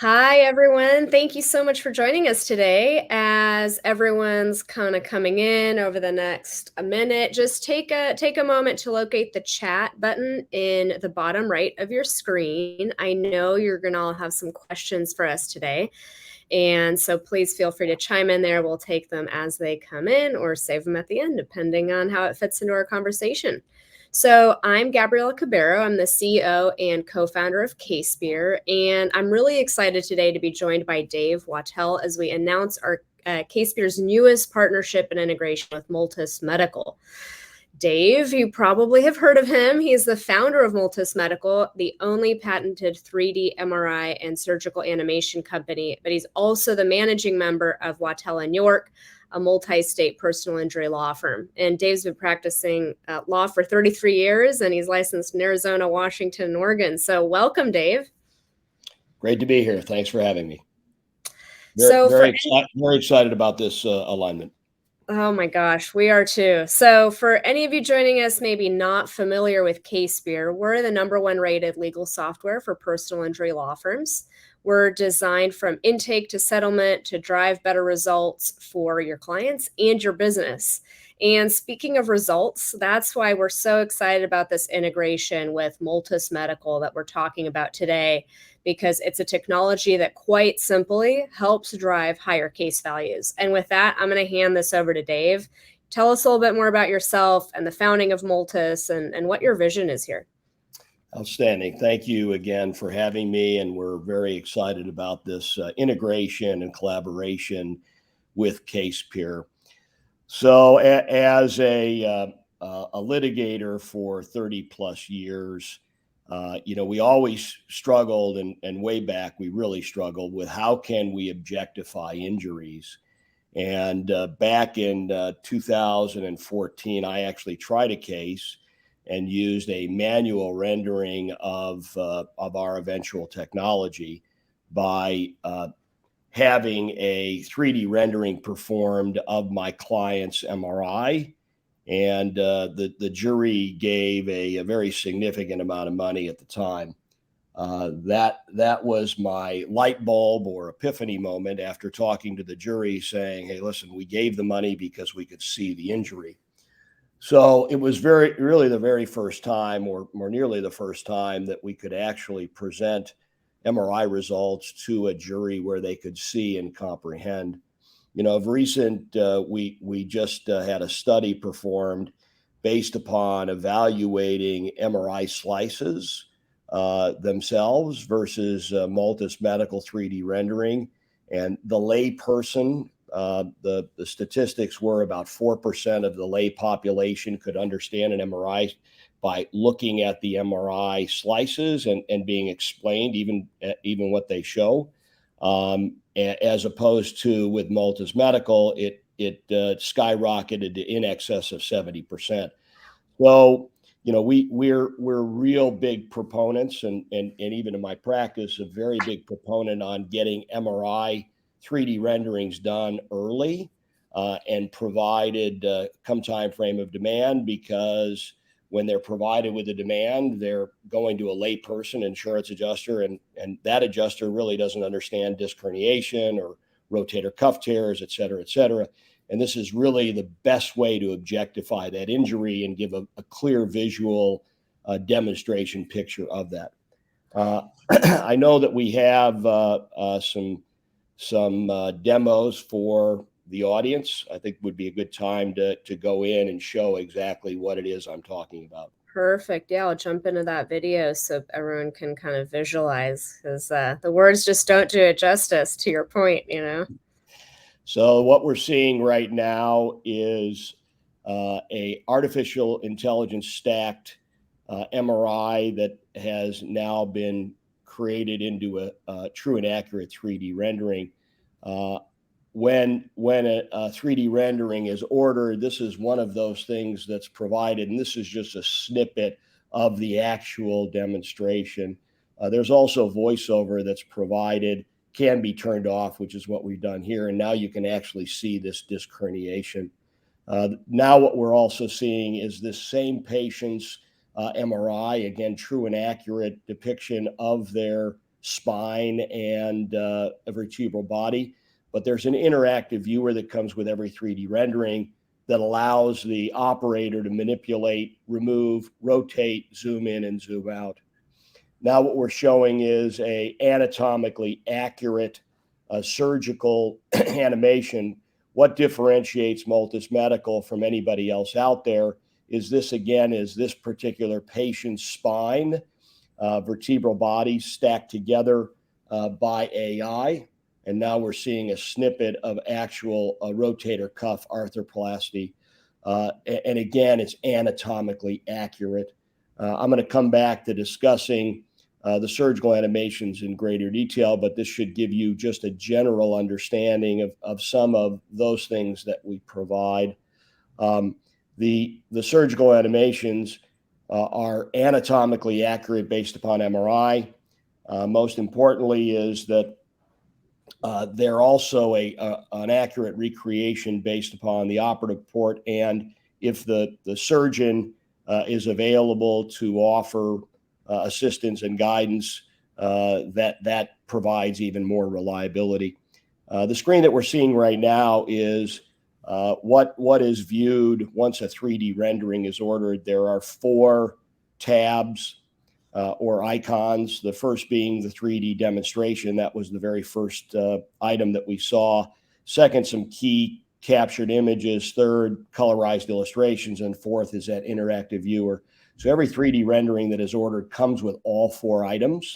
Hi, everyone. Thank you so much for joining us today. As everyone's kind of coming in over the next minute, just take a moment to locate the chat button in the bottom right of your screen. I know you're going to all have some questions for us today. And so please feel free to chime in there. We'll take them as they come in or save them at the end, depending on how it fits into our conversation. So I'm Gabriela Cubeiro. I'm the CEO and co-founder of CASEpeer, and I'm really excited today to be joined by Dave Wattel as we announce our CASEpeer's newest partnership and integration with Multus Medical. Dave, you probably have heard of him. He's the founder of Multus Medical, the only patented 3D MRI and surgical animation company, but he's also the managing member of Wattel York, a multi-state personal injury law firm. And Dave's been practicing law for 33 years, and he's licensed in Arizona, Washington, and Oregon. So welcome, Dave. Great to be here. Thanks for having me. Very excited about this alignment. Oh my gosh, we are too. So for any of you joining us, maybe not familiar with CASEpeer, we're the #1 rated legal software for personal injury law firms. We're designed from intake to settlement to drive better results for your clients and your business. And speaking of results, that's why we're so excited about this integration with Multus Medical that we're talking about today, because it's a technology that quite simply helps drive higher case values. And with that, I'm going to hand this over to Dave. Tell us a little bit more about yourself and the founding of Multus and what your vision is here. Outstanding. Thank you again for having me. And we're very excited about this integration and collaboration with CASEpeer. So as a litigator for 30 plus years, we always struggled and way back, we really struggled with how can we objectify injuries. And back in 2014, I actually tried a case and used a manual rendering of our eventual technology by having a 3D rendering performed of my client's MRI. And the jury gave a very significant amount of money at the time. That was my light bulb or epiphany moment after talking to the jury saying, hey, listen, we gave the money because we could see the injury. So it was really the very first time, or more nearly the first time, that we could actually present MRI results to a jury where they could see and comprehend. Of recent, we just had a study performed based upon evaluating MRI slices themselves versus Multus Medical 3D rendering. And the lay person, the statistics were about 4% of the lay population could understand an MRI by looking at the MRI slices and being explained even what they show. As opposed to with Multus Medical, it skyrocketed to in excess of 70%. So, we're real big proponents, and even in my practice, a very big proponent on getting MRI 3D renderings done early and provided come time frame of demand, because when they're provided with a demand, they're going to a lay person, insurance adjuster, and that adjuster really doesn't understand disc herniation or rotator cuff tears, et cetera, et cetera. And this is really the best way to objectify that injury and give a clear visual demonstration picture of that. I know that we have some demos for the audience. I think would be a good time to go in and show exactly what it is I'm talking about. Perfect. Yeah, I'll jump into that video so everyone can kind of visualize, because the words just don't do it justice, to your point, So what we're seeing right now is a artificial intelligence stacked MRI that has now been created into a true and accurate 3D rendering. When a 3D rendering is ordered, this is one of those things that's provided, and this is just a snippet of the actual demonstration. There's also voiceover that's provided, can be turned off, which is what we've done here, and now you can actually see this disc herniation. Now what we're also seeing is this same patient's MRI, again, true and accurate depiction of their spine and a vertebral body. But there's an interactive viewer that comes with every 3D rendering that allows the operator to manipulate, remove, rotate, zoom in, and zoom out. Now what we're showing is a anatomically accurate surgical animation. What differentiates Multus Medical from anybody else out there is this, again, is this particular patient's spine, vertebral body stacked together by AI. And now we're seeing a snippet of actual rotator cuff arthroplasty. And again, it's anatomically accurate. I'm going to come back to discussing the surgical animations in greater detail, but this should give you just a general understanding of some of those things that we provide. The surgical animations are anatomically accurate based upon MRI. Most importantly is that they're also an accurate recreation based upon the operative report, and if the surgeon is available to offer assistance and guidance, that provides even more reliability. The screen that we're seeing right now is what is viewed once a 3D rendering is ordered. There are 4 tabs or icons, the first being the 3D demonstration. That was the very first item that we saw. Second, some key captured images. Third, colorized illustrations. And fourth is that interactive viewer. So every 3D rendering that is ordered comes with all 4 items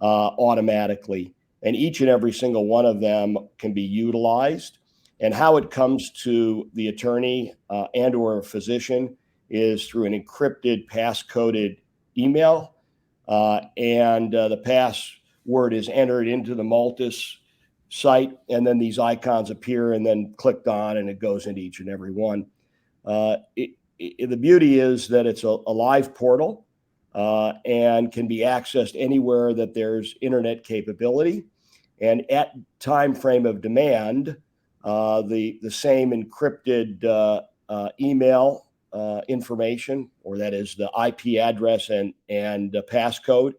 automatically. And each and every single one of them can be utilized. And how it comes to the attorney and or physician is through an encrypted, pass-coded email. The password is entered into the Multus site, and then these icons appear and then clicked on, and it goes into each and every one. The beauty is that it's a live portal and can be accessed anywhere that there's internet capability. And at time frame of demand, the same encrypted email information, or that is the IP address and passcode,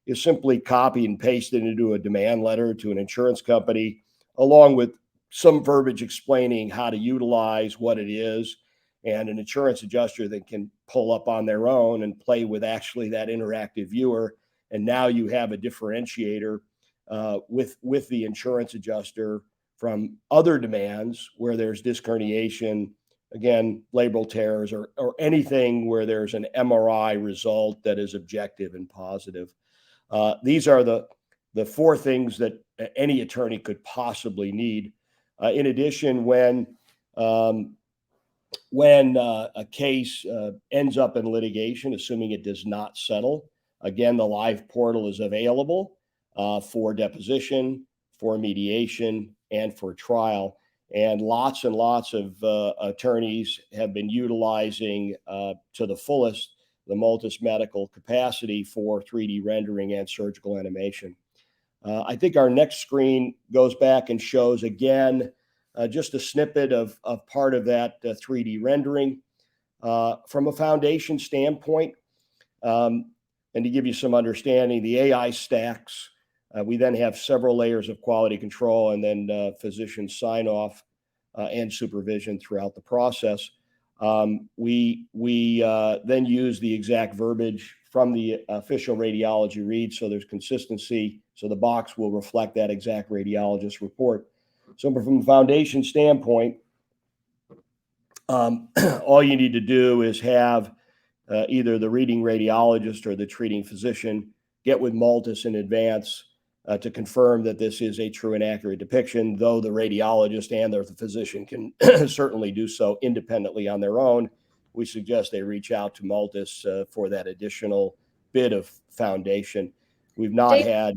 is simply copied and pasted into a demand letter to an insurance company, along with some verbiage explaining how to utilize what it is, and an insurance adjuster that can pull up on their own and play with actually that interactive viewer. And now you have a differentiator with the insurance adjuster from other demands where there's disc herniation, again, labral tears, or anything where there's an MRI result that is objective and positive. These are the 4 things that any attorney could possibly need. In addition, when a case ends up in litigation, assuming it does not settle, again, the live portal is available for deposition, for mediation, and for trial. And lots of attorneys have been utilizing to the fullest the Multus Medical capacity for 3D rendering and surgical animation. I think our next screen goes back and shows again just a snippet of part of that 3D rendering. From a foundation standpoint, and to give you some understanding, the AI stacks. We then have several layers of quality control, and then physician sign off and supervision throughout the process. We then use the exact verbiage from the official radiology read, so there's consistency. So the box will reflect that exact radiologist report. So from a foundation standpoint, all you need to do is have either the reading radiologist or the treating physician get with Multus in advance to confirm that this is a true and accurate depiction, though the radiologist and the physician can certainly do so independently on their own. We suggest they reach out to Multus for that additional bit of foundation. We've not had...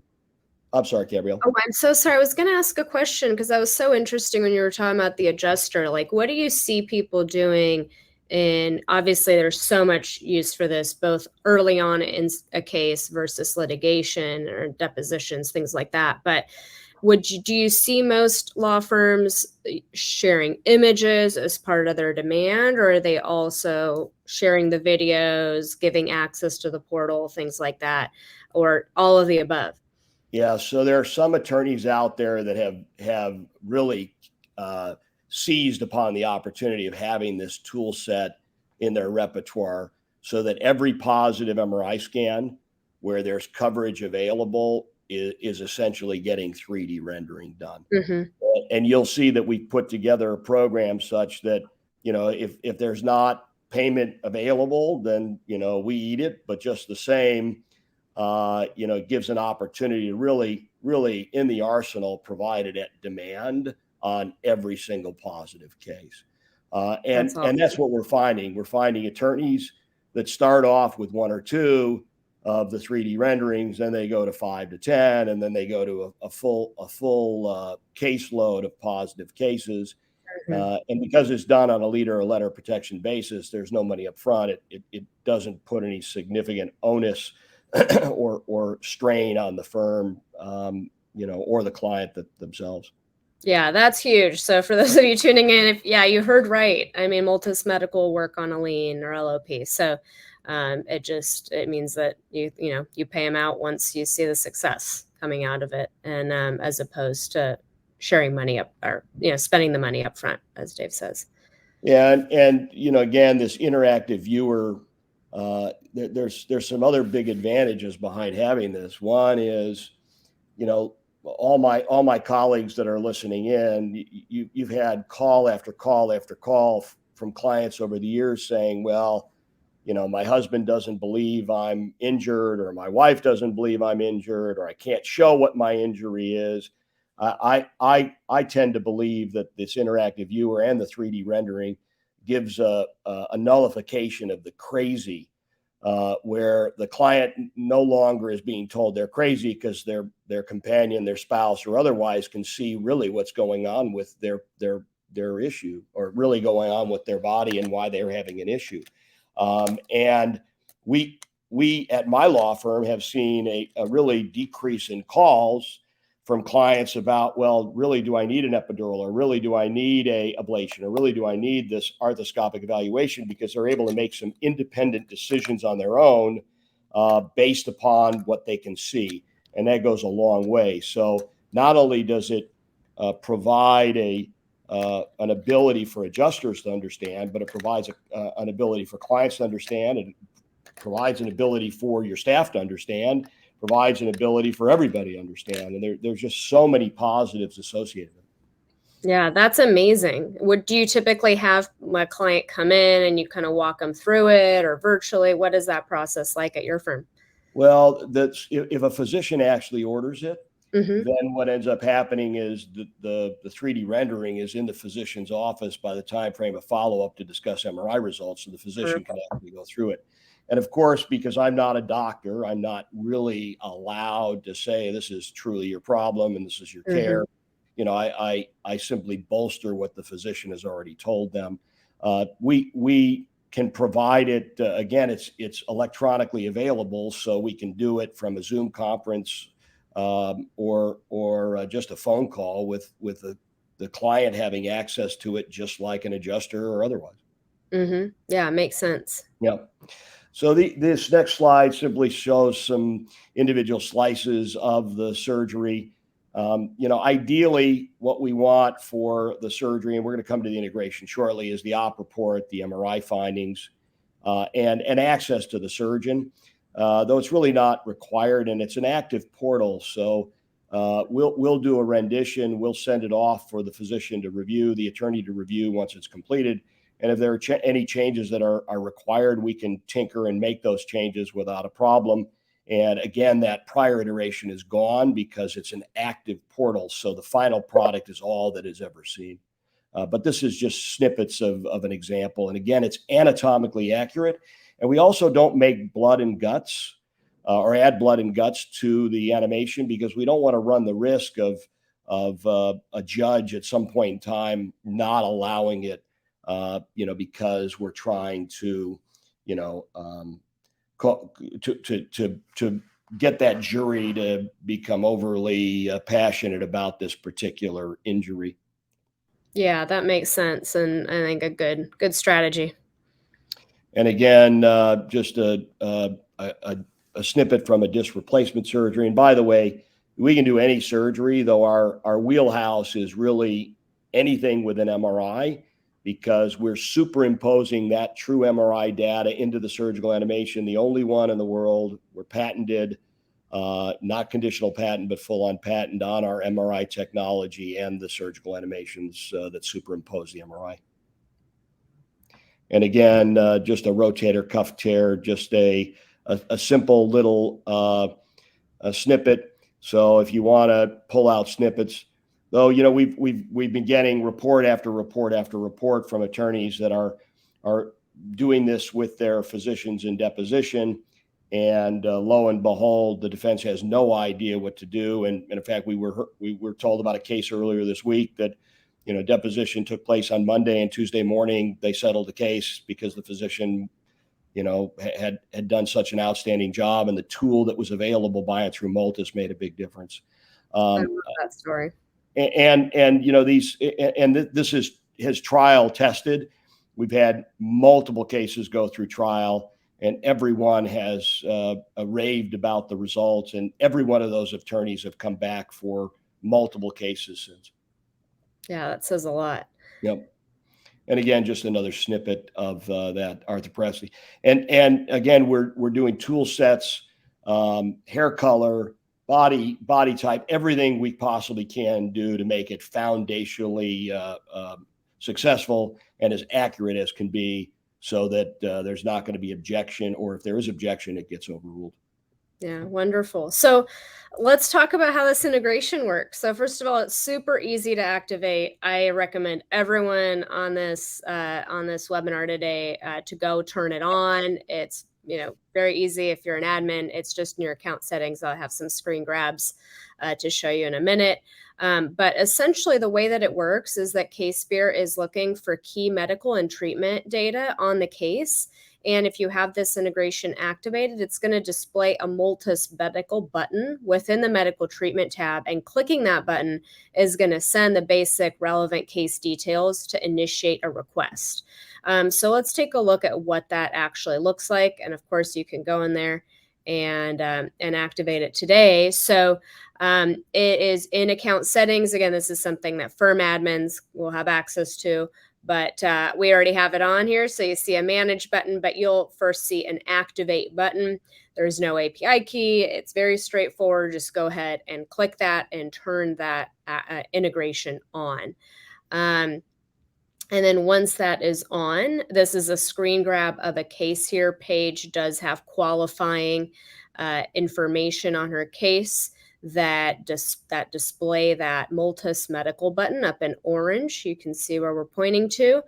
I'm sorry, Gabrielle. Oh, I'm so sorry. I was going to ask a question because that was so interesting when you were talking about the adjuster. Like, what do you see people doing? And obviously, there's so much use for this, both early on in a case versus litigation or depositions, things like that. But do you see most law firms sharing images as part of their demand, or are they also sharing the videos, giving access to the portal, things like that, or all of the above? Yeah, so there are some attorneys out there that have really seized upon the opportunity of having this tool set in their repertoire, so that every positive MRI scan where there's coverage available is essentially getting 3D rendering done. Mm-hmm. And you'll see that we put together a program such that, if there's not payment available, then, we eat it. But just the same, it gives an opportunity to really in the arsenal provide it at demand on every single positive case. That's And that's awesome. what we're finding. We're finding attorneys that start off with one or two of the 3D renderings, then they go to 5 to 10, and then they go to a full caseload of positive cases. Mhm. And because it's done on a leader or letter protection basis, there's no money up front. It doesn't put any significant onus or strain on the firm, or the client themselves. Yeah, that's huge. So for those of you tuning in, you heard right. I mean, Multus Medical work on a lien or LOP. So it means that you pay them out once you see the success coming out of it, and as opposed to sharing money up, or spending the money up front, as Dave says. Yeah, and again, this interactive viewer, there's some other big advantages behind having this. One is, all my colleagues that are listening in, you've had call after call after call from clients over the years saying, well, my husband doesn't believe I'm injured, or my wife doesn't believe I'm injured, or I can't show what my injury is. I tend to believe that this interactive viewer and the 3D rendering gives a nullification of the crazy, where the client no longer is being told they're crazy because their companion, their spouse, or otherwise can see really what's going on with their issue, or really going on with their body and why they're having an issue. And we at my law firm have seen a really decrease in calls from clients about, well, really, do I need an epidural, or really, do I need a ablation, or really, do I need this arthroscopic evaluation? Because they're able to make some independent decisions on their own, based upon what they can see. And that goes a long way. So not only does it provide an ability for adjusters to understand, but it provides an ability for clients to understand, and provides an ability for your staff to understand, provides an ability for everybody to understand. And there's just so many positives associated with it. Yeah, that's amazing. Do you typically have a client come in and you kind of walk them through it, or virtually? What is that process like at your firm? Well, that's if a physician actually orders it, Mm-hmm. then what ends up happening is the 3D rendering is in the physician's office by the time frame of follow-up to discuss MRI results, so the physician can actually go through it. And of course, because I'm not a doctor, I'm not really allowed to say this is truly your problem and this is your Mm-hmm. care. I simply bolster what the physician has already told them. We can provide it again. It's electronically available, so we can do it from a Zoom conference, or just a phone call with the client having access to it, just like an adjuster or otherwise. Mm-hmm. Yeah, makes sense. Yeah. So this next slide simply shows some individual slices of the surgery. Ideally, what we want for the surgery, and we're going to come to the integration shortly, is the op report, the MRI findings, and access to the surgeon. Though it's really not required, and it's an active portal. So we'll do a rendition. We'll send it off for the physician to review, the attorney to review once it's completed. And if there are any changes that are required, we can tinker and make those changes without a problem. And again, that prior iteration is gone because it's an active portal. So the final product is all that is ever seen. But this is just snippets of an example. And again, it's anatomically accurate. And we also don't make blood and guts, or add blood and guts to the animation, because we don't want to run the risk of a judge at some point in time not allowing it, because we're trying to, to get that jury to become overly passionate about this particular injury. Yeah, that makes sense, and I think a good strategy. And again, just a snippet from a disc replacement surgery. And by the way, we can do any surgery, though our wheelhouse is really anything with an MRI, because we're superimposing that true MRI data into the surgical animation, the only one in the world. We're patented, not conditional patent, but full on patent on our MRI technology and the surgical animations that superimpose the MRI. And again, just a rotator cuff tear, just a simple little a snippet. So if you want to pull out snippets, though, you know, we've been getting report after report after report from attorneys that are doing this with their physicians in deposition, and lo and behold, the defense has no idea what to do. And in fact, we were told about a case earlier this week that, you know, deposition took place on Monday, and Tuesday morning they settled the case because the physician, you know, had done such an outstanding job, and the tool that was available by and through Multus made a big difference. I love that story. And you know, this is trial tested. We've had multiple cases go through trial, and everyone has raved about the results, and every one of those attorneys have come back for multiple cases since. Yeah, that says a lot. Yep. And again, just another snippet of that arthroplasty. And again, we're doing tool sets, hair color, body type, everything we possibly can do to make it foundationally successful and as accurate as can be, so that there's not going to be objection, or if there is objection, it gets overruled. Yeah, wonderful. So let's talk about how this integration works. So first of all, it's super easy to activate. I recommend everyone on this webinar today to go turn it on. It's, you know, very easy. If you're an admin, it's just in your account settings. I'll have some screen grabs to show you in a minute. But essentially the way that it works is that CASEpeer is looking for key medical and treatment data on the case. And if you have this integration activated, it's going to display a Multus Medical button within the medical treatment tab. And clicking that button is going to send the basic relevant case details to initiate a request. So let's take a look at what that actually looks like. And of course, you can go in there and activate it today. So it is in account settings. Again, this is something that firm admins will have access to. But we already have it on here. So you see a manage button, but you'll first see an activate button. There's no API key. It's very straightforward. Just go ahead and click that and turn that integration on. And then once that is on, this is a screen grab of a case here. Paige does have qualifying information on her case that display that Multus Medical button up in orange. You can see where we're pointing to.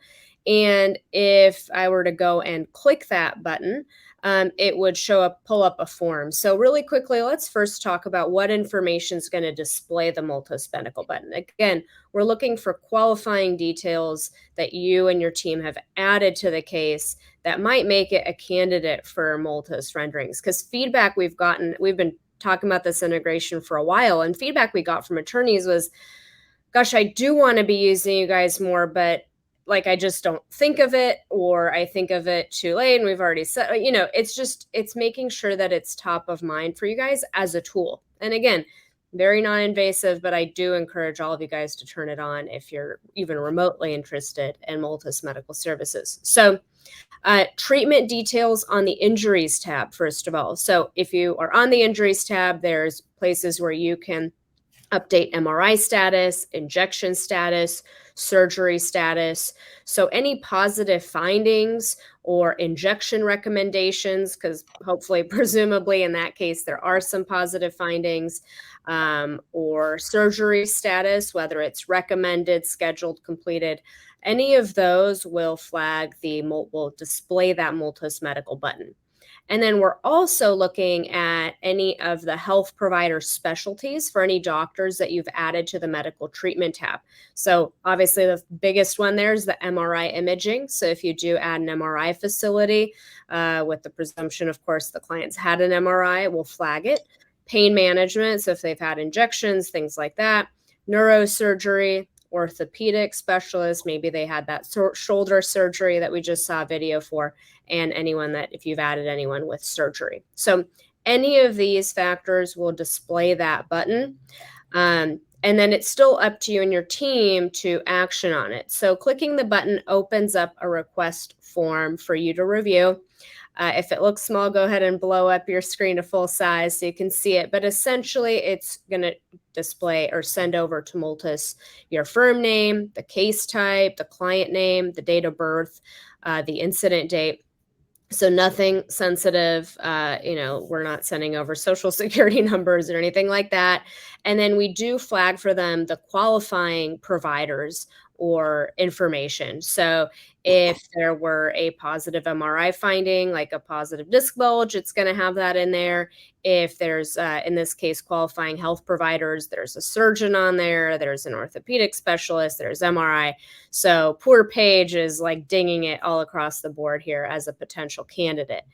And if I were to go and click that button, it would pull up a form. So really quickly, let's first talk about what information is going to display the Multus Medical button. Again, we're looking for qualifying details that you and your team have added to the case that might make it a candidate for Multus renderings. Because feedback we've been talking about this integration for a while, and feedback we got from attorneys was, gosh, I do want to be using you guys more, but like, I just don't think of it, or I think of it too late. And we've already said, you know, it's making sure that it's top of mind for you guys as a tool. And again, very non-invasive, but I do encourage all of you guys to turn it on if you're even remotely interested in Multus Medical Services. So treatment details on the injuries tab, first of all. So if you are on the injuries tab, there's places where you can update MRI status, injection status, surgery status. So any positive findings or injection recommendations, because hopefully, presumably in that case, there are some positive findings, or surgery status, whether it's recommended, scheduled, completed, any of those will will display that Multus Medical button. And then we're also looking at any of the health provider specialties for any doctors that you've added to the medical treatment tab. So obviously the biggest one there is the MRI imaging. So if you do add an MRI facility, with the presumption, of course, the client's had an MRI, we'll flag it. Pain management, so if they've had injections, things like that. Neurosurgery, orthopedic specialist, maybe they had that shoulder surgery that we just saw a video for, and anyone that, if you've added anyone with surgery. So any of these factors will display that button. And then it's still up to you and your team to action on it. So clicking the button opens up a request form for you to review. If it looks small, go ahead and blow up your screen to full size so you can see it. But essentially, it's going to display or send over to Multus your firm name, the case type, the client name, the date of birth, the incident date. So nothing sensitive, we're not sending over social security numbers or anything like that. And then we do flag for them the qualifying providers or information. So if there were a positive MRI finding, like a positive disc bulge, it's going to have that in there. If there's, in this case, qualifying health providers, there's a surgeon on there, there's an orthopedic specialist, there's MRI. So poor Paige is like dinging it all across the board here as a potential candidate.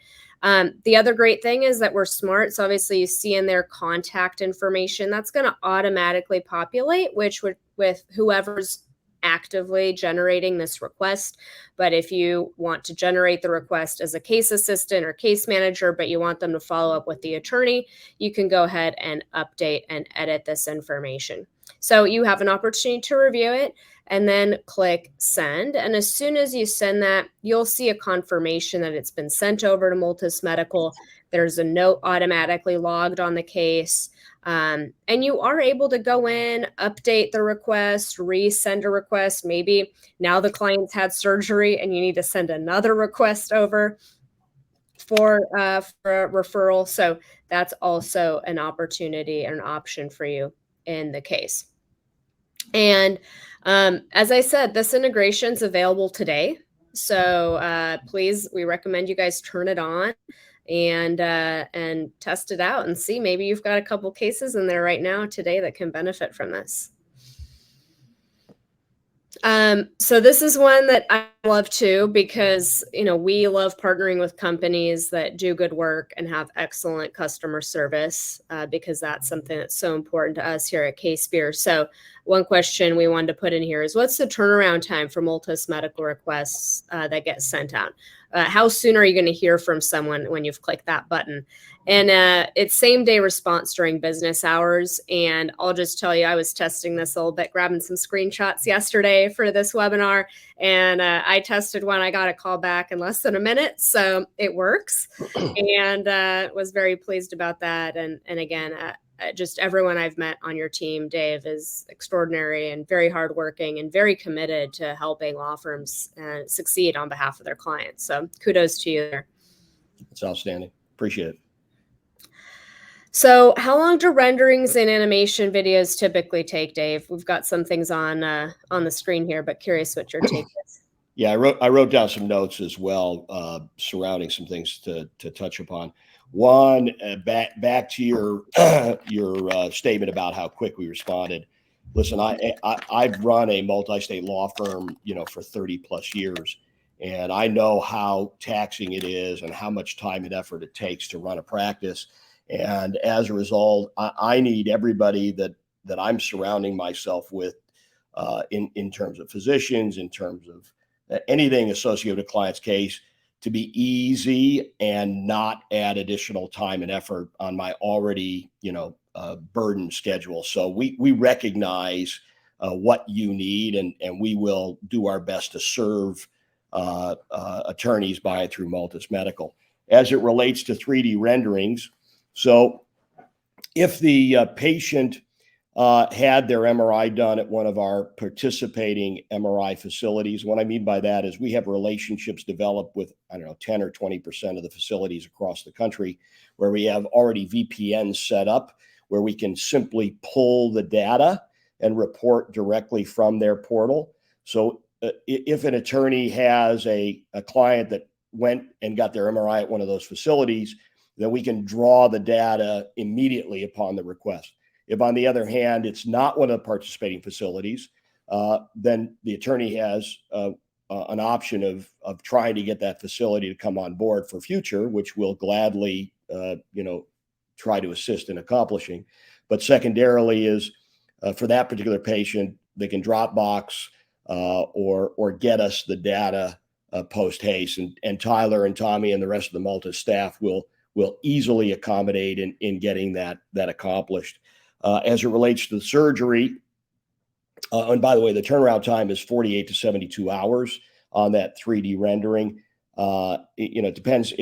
The other great thing is that we're smart. So obviously you see in their contact information, that's going to automatically populate, which would with whoever's actively generating this request. But if you want to generate the request as a case assistant or case manager, but you want them to follow up with the attorney, you can go ahead and update and edit this information. So you have an opportunity to review it and then click send. And as soon as you send that, you'll see a confirmation that it's been sent over to Multus Medical. There's a note automatically logged on the case. And you are able to go in, update the request, resend a request. Maybe now the client's had surgery and you need to send another request over for a referral. So that's also an opportunity and an option for you in the case. And as I said, this integration is available today. So please, we recommend you guys turn it on and test it out and see. Maybe you've got a couple cases in there right now today that can benefit from this. So this is one that I love too, because, we love partnering with companies that do good work and have excellent customer service, because that's something that's so important to us here at CASEpeer. So one question we wanted to put in here is, what's the turnaround time for Multus Medical requests that get sent out? How soon are you going to hear from someone when you've clicked that button? And it's same day response during business hours. And I'll just tell you, I was testing this a little bit, grabbing some screenshots yesterday for this webinar. And I tested one. I got a call back in less than a minute. So it works. And was very pleased about that. And again, just everyone I've met on your team, Dave, is extraordinary and very hardworking and very committed to helping law firms succeed on behalf of their clients. So kudos to you there. It's outstanding. Appreciate it. So how long do renderings and animation videos typically take, Dave? We've got some things on the screen here, but curious what your take is. Yeah, I wrote down some notes as well surrounding some things to touch upon. One, back to your statement about how quick we responded. Listen, I've run a multi-state law firm, for 30 plus years, and I know how taxing it is and how much time and effort it takes to run a practice. And as a result, I need everybody that I'm surrounding myself with, in terms of physicians, in terms of anything associated with a client's case, to be easy and not add additional time and effort on my already, burdened schedule. So we recognize what you need, and we will do our best to serve attorneys by and through Multus Medical. As it relates to 3D renderings, so if the patient had their MRI done at one of our participating MRI facilities, what I mean by that is we have relationships developed with, 10 or 20% of the facilities across the country, where we have already VPNs set up where we can simply pull the data and report directly from their portal. So if an attorney has a client that went and got their MRI at one of those facilities, then we can draw the data immediately upon the request. If, on the other hand, it's not one of the participating facilities, then the attorney has an option of trying to get that facility to come on board for future, which we'll gladly, try to assist in accomplishing. But secondarily is for that particular patient, they can Dropbox or get us the data post haste, and Tyler and Tommy and the rest of the Multus staff will will easily accommodate in getting that accomplished. As it relates to the surgery, and by the way, the turnaround time is 48 to 72 hours on that 3D rendering. It depends.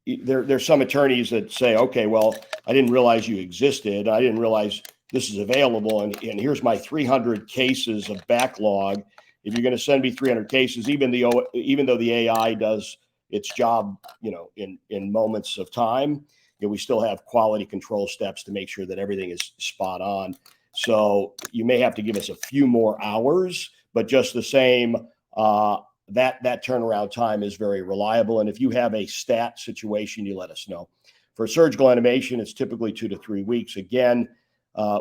There's some attorneys that say, okay, well, I didn't realize you existed. I didn't realize this is available. And here's my 300 cases of backlog. If you're going to send me 300 cases, even though the AI does its job, in moments of time, we still have quality control steps to make sure that everything is spot on. So you may have to give us a few more hours, but just the same, that turnaround time is very reliable. And if you have a stat situation, you let us know. For surgical animation, it's typically 2 to 3 weeks. Again,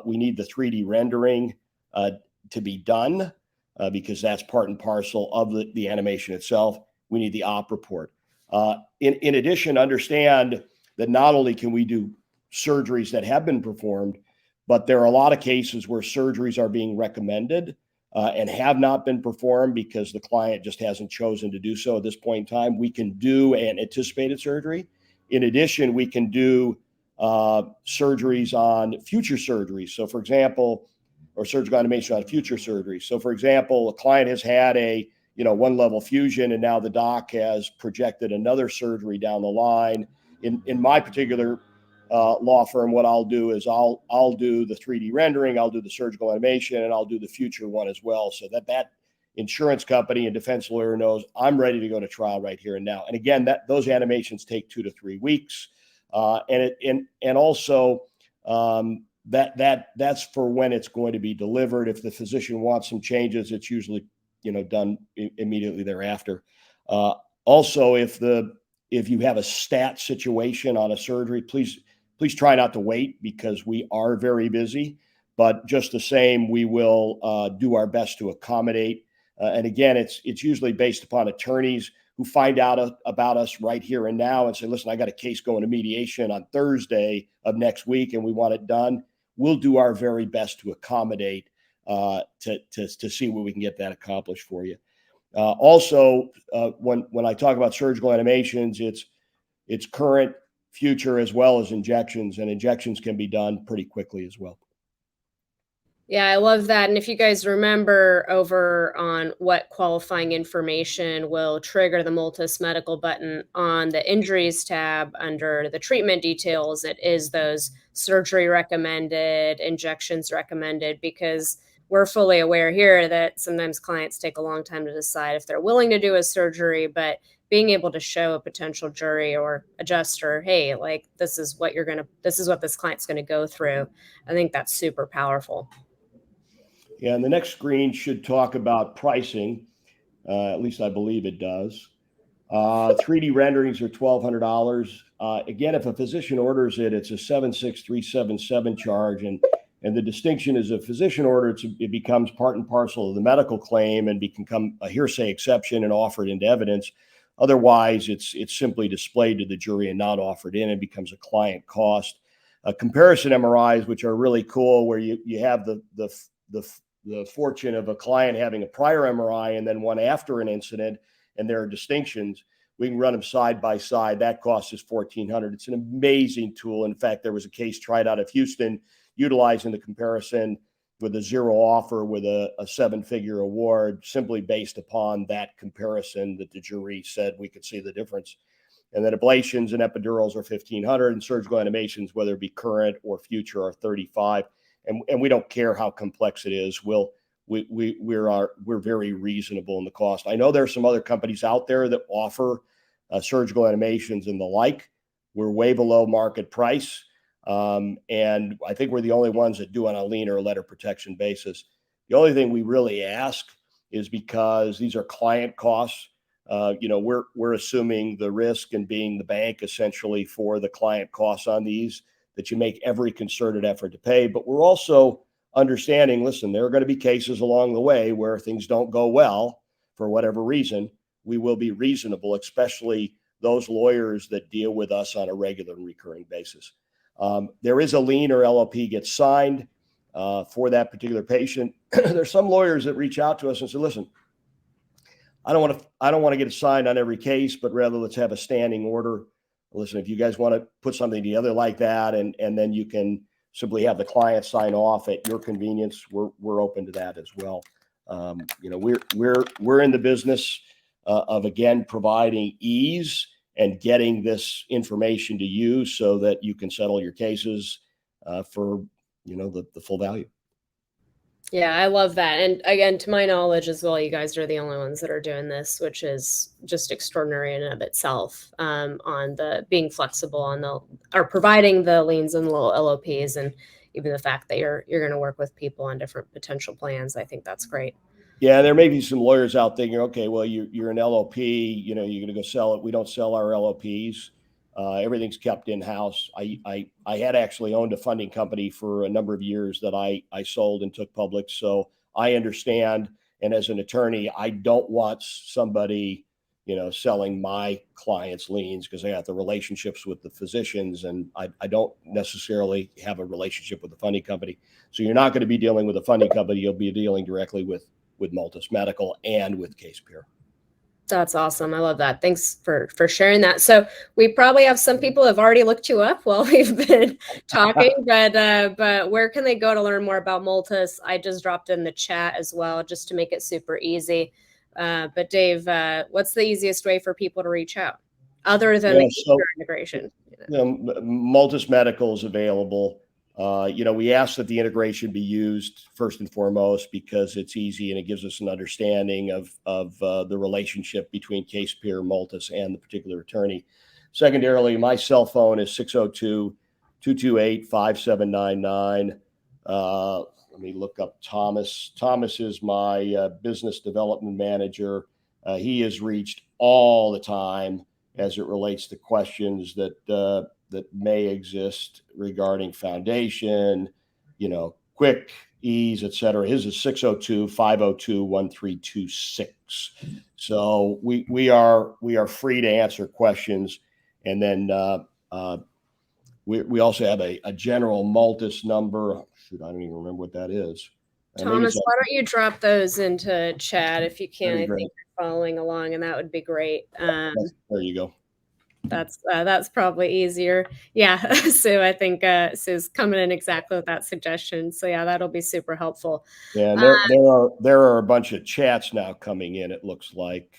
we need the 3D rendering to be done because that's part and parcel of the animation itself. We need the op report. In addition, understand that not only can we do surgeries that have been performed, but there are a lot of cases where surgeries are being recommended and have not been performed because the client just hasn't chosen to do so at this point in time. We can do an anticipated surgery. In addition, we can do surgeries on future surgeries. So for example, or surgical animation on future surgeries. So for example, a client has had a one level fusion and now the doc has projected another surgery down the line. In my particular law firm, what I'll do is I'll do the 3D rendering, I'll do the surgical animation, and I'll do the future one as well, so that insurance company and defense lawyer knows I'm ready to go to trial right here and now. And again, those animations take 2 to 3 weeks, and also that's for when it's going to be delivered. If the physician wants some changes, it's usually done immediately thereafter. Also, if you have a stat situation on a surgery, please try not to wait because we are very busy. But just the same, we will do our best to accommodate. And again, it's usually based upon attorneys who find out about us right here and now and say, listen, I got a case going to mediation on Thursday of next week and we want it done. We'll do our very best to accommodate to see where we can get that accomplished for you. Also, when I talk about surgical animations, it's current, future, as well as injections, and injections can be done pretty quickly as well. Yeah, I love that. And if you guys remember over on what qualifying information will trigger the Multus Medical button on the injuries tab under the treatment details, it is those surgery recommended, injections recommended, because we're fully aware here that sometimes clients take a long time to decide if they're willing to do a surgery, but being able to show a potential jury or adjuster, hey, like this is what this client's going to go through. I think that's super powerful. Yeah, and the next screen should talk about pricing. At least I believe it does. 3D renderings are $1,200. Again, if a physician orders it, it's a 76377 charge. And the distinction is a physician order, it becomes part and parcel of the medical claim and become a hearsay exception and offered into evidence. Otherwise, it's simply displayed to the jury and not offered in and becomes a client cost. Comparison MRIs, which are really cool, where you have the fortune of a client having a prior MRI and then one after an incident, and there are distinctions. We can run them side by side. That cost is $1,400. It's an amazing tool. In fact, there was a case tried out of Houston utilizing the comparison with a zero offer with a 7-figure award, simply based upon that comparison that the jury said we could see the difference. And then ablations and epidurals are $1,500, and surgical animations, whether it be current or future, are $35. And we don't care how complex it is. We're very reasonable in the cost. I know there are some other companies out there that offer surgical animations and the like. We're way below market price. And I think we're the only ones that do on a lien or a letter protection basis. The only thing we really ask is, because these are client costs, we're assuming the risk and being the bank essentially for the client costs on these, that you make every concerted effort to pay. But we're also understanding, listen, there are going to be cases along the way where things don't go well for whatever reason. We will be reasonable, especially those lawyers that deal with us on a regular and recurring basis. There is a lien or LLP gets signed for that particular patient. There's some lawyers that reach out to us and say, listen, I don't want to get it signed on every case, but rather let's have a standing order listen, if you guys want to put something together like that, and then you can simply have the client sign off at your convenience, we're open to that as well. We're in the business of, again, providing ease and getting this information to you so that you can settle your cases for the full value. Yeah, I love that. And again, to my knowledge as well, you guys are the only ones that are doing this, which is just extraordinary in and of itself, on the being flexible on the, or providing the liens and the little LOPs, and even the fact that you're going to work with people on different potential plans. I think that's great. Yeah, there may be some lawyers out thinking, okay, well, you're an LOP, you're going to go sell it. We don't sell our LOPs. Everything's kept in-house. I had actually owned a funding company for a number of years that I sold and took public. So I understand. And as an attorney, I don't want somebody, selling my clients' liens, because I got the relationships with the physicians, and I don't necessarily have a relationship with the funding company. So you're not going to be dealing with a funding company. You'll be dealing directly with Multus Medical and with CASEpeer. That's awesome. I love that. Thanks for sharing that. So we probably have some people who have already looked you up while we've been talking, but where can they go to learn more about Multus? I just dropped in the chat as well, just to make it super easy. But Dave, what's the easiest way for people to reach out other than the integration? Multus Medical is available. We ask that the integration be used first and foremost because it's easy and it gives us an understanding of the relationship between CASEpeer, Multus, and the particular attorney. Secondarily, my cell phone is 602-228-5799. Let me look up Thomas. Thomas is my business development manager. He is reached all the time as it relates to questions that may exist regarding foundation, quick, ease, et cetera. His is 602-502-1326. So we are free to answer questions. And then we also have a general Multus number. Shoot, I don't even remember what that is. Thomas, why don't you drop those into chat if you can? I think you're following along, and that would be great. There you go. That's probably easier. Yeah. Sue, I think Sue's coming in exactly with that suggestion. So yeah, that'll be super helpful. Yeah, and there are a bunch of chats now coming in, it looks like.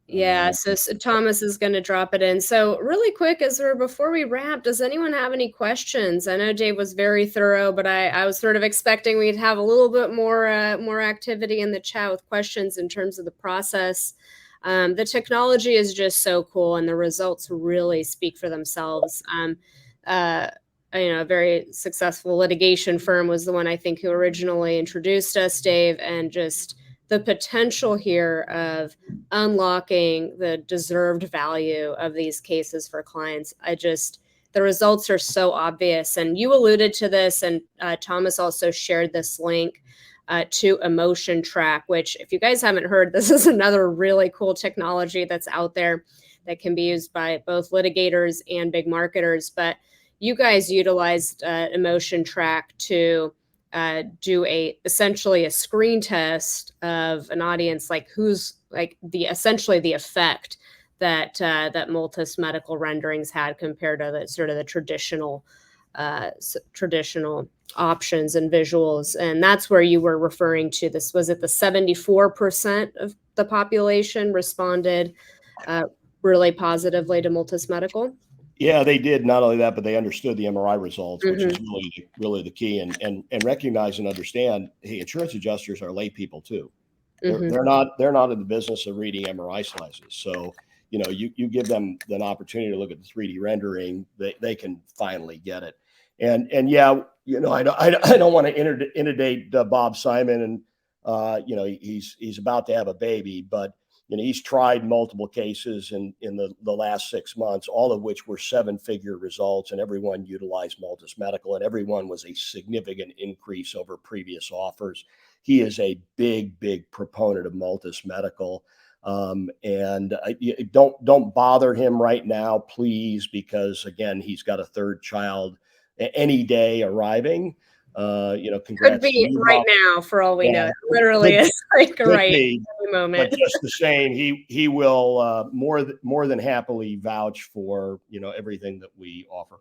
Yeah, so Thomas is going to drop it in. So really quick, before we wrap, does anyone have any questions? I know Dave was very thorough, but I was sort of expecting we'd have a little bit more activity in the chat with questions in terms of the process. The technology is just so cool, and the results really speak for themselves. A very successful litigation firm was the one, I think, who originally introduced us, Dave, and just the potential here of unlocking the deserved value of these cases for clients. The results are so obvious. And you alluded to this, and Thomas also shared this link to Emotion Track, which, if you guys haven't heard, this is another really cool technology that's out there that can be used by both litigators and big marketers. But you guys utilized Emotion Track to do essentially a screen test of an audience, like who's like essentially the effect that Multus Medical renderings had compared to the traditional options and visuals. And that's where you were referring to this. Was it the 74% of the population responded really positively to Multus Medical? Yeah, they did. Not only that, but they understood the MRI results, which is really the key, and recognize and understand, hey, insurance adjusters are lay people too. They're not in the business of reading MRI slices. So, you give them an opportunity to look at the 3D rendering, they can finally get it. And yeah, I don't want to inundate Bob Simon, and he's about to have a baby, but he's tried multiple cases in the last 6 months, all of which were 7-figure results, and everyone utilized Multus Medical, and everyone was a significant increase over previous offers. He is a big proponent of Multus Medical. And don't bother him right now, please, because again, he's got a third child any day arriving. Congrats. Could be right now, for all we know. It literally is like right any moment. But just the same, he will more than happily vouch for everything that we offer.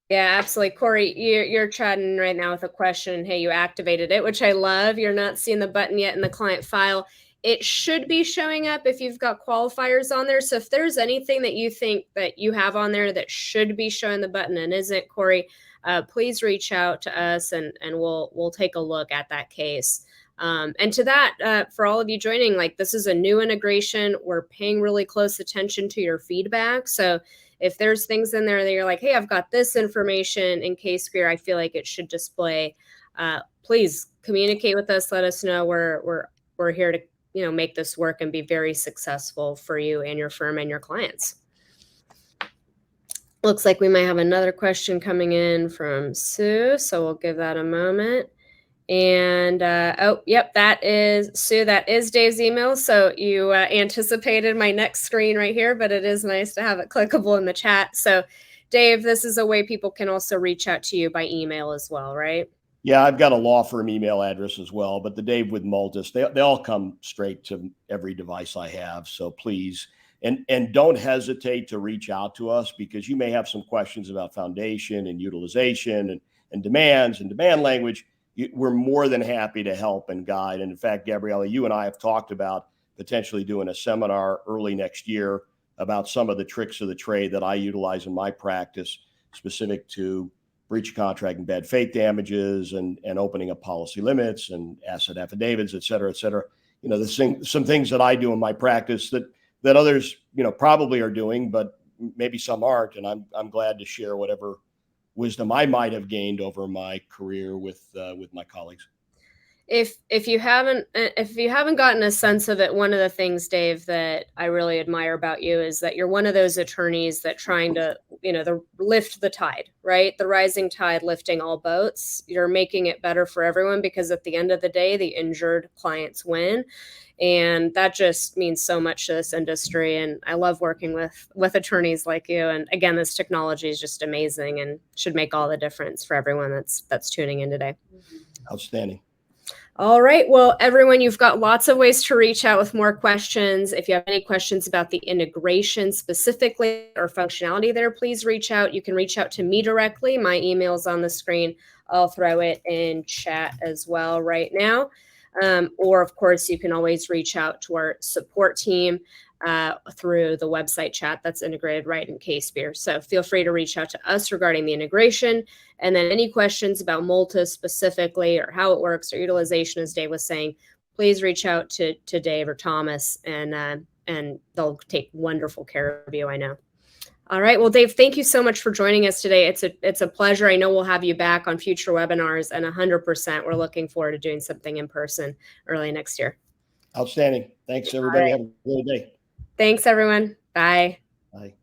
Yeah, absolutely. Corey, you're chatting right now with a question. Hey, you activated it, which I love. You're not seeing the button yet in the client file. It should be showing up if you've got qualifiers on there. So if there's anything that you think that you have on there that should be showing the button and isn't, Corey, please reach out to us and we'll take a look at that case. And to that, for all of you joining, like this is a new integration. We're paying really close attention to your feedback. So if there's things in there that you're like, hey, I've got this information in CASEpeer, I feel like it should display, please communicate with us. Let us know. We're here to make this work and be very successful for you and your firm and your clients. Looks like we might have another question coming in from Sue, so we'll give that a moment. And oh, yep, that is Sue. That is Dave's email. So you anticipated my next screen right here, but it is nice to have it clickable in the chat. So Dave, this is a way people can also reach out to you by email as well, right? Yeah, I've got a law firm email address as well, but the Dave with Multus, they all come straight to every device I have. So please, and don't hesitate to reach out to us because you may have some questions about foundation and utilization and demands and demand language. We're more than happy to help and guide. And in fact, Gabriela, you and I have talked about potentially doing a seminar early next year about some of the tricks of the trade that I utilize in my practice, specific to breach of contract and bad faith damages and opening up policy limits and asset affidavits, et cetera, et cetera. Some things that I do in my practice that others, probably are doing, but maybe some aren't. And I'm glad to share whatever wisdom I might have gained over my career with my colleagues. If you haven't gotten a sense of it, one of the things, Dave, that I really admire about you is that you're one of those attorneys that trying to, lift the tide, right? The rising tide lifting all boats. You're making it better for everyone because at the end of the day, the injured clients win. And that just means so much to this industry. And I love working with attorneys like you. And again, this technology is just amazing and should make all the difference for everyone that's tuning in today. Outstanding. All right. Well, everyone, you've got lots of ways to reach out with more questions. If you have any questions about the integration specifically or functionality there, please reach out. You can reach out to me directly. My email is on the screen. I'll throw it in chat as well right now. Or, of course, you can always reach out to our support team through the website chat that's integrated right in CASEpeer. So feel free to reach out to us regarding the integration. And then any questions about Multus specifically or how it works or utilization, as Dave was saying, please reach out to Dave or Thomas, and they'll take wonderful care of you, I know. All right. Well, Dave, thank you so much for joining us today. It's a pleasure. I know we'll have you back on future webinars, and 100% we're looking forward to doing something in person early next year. Outstanding. Thanks, everybody. Have a great day. Thanks, everyone. Bye. Bye.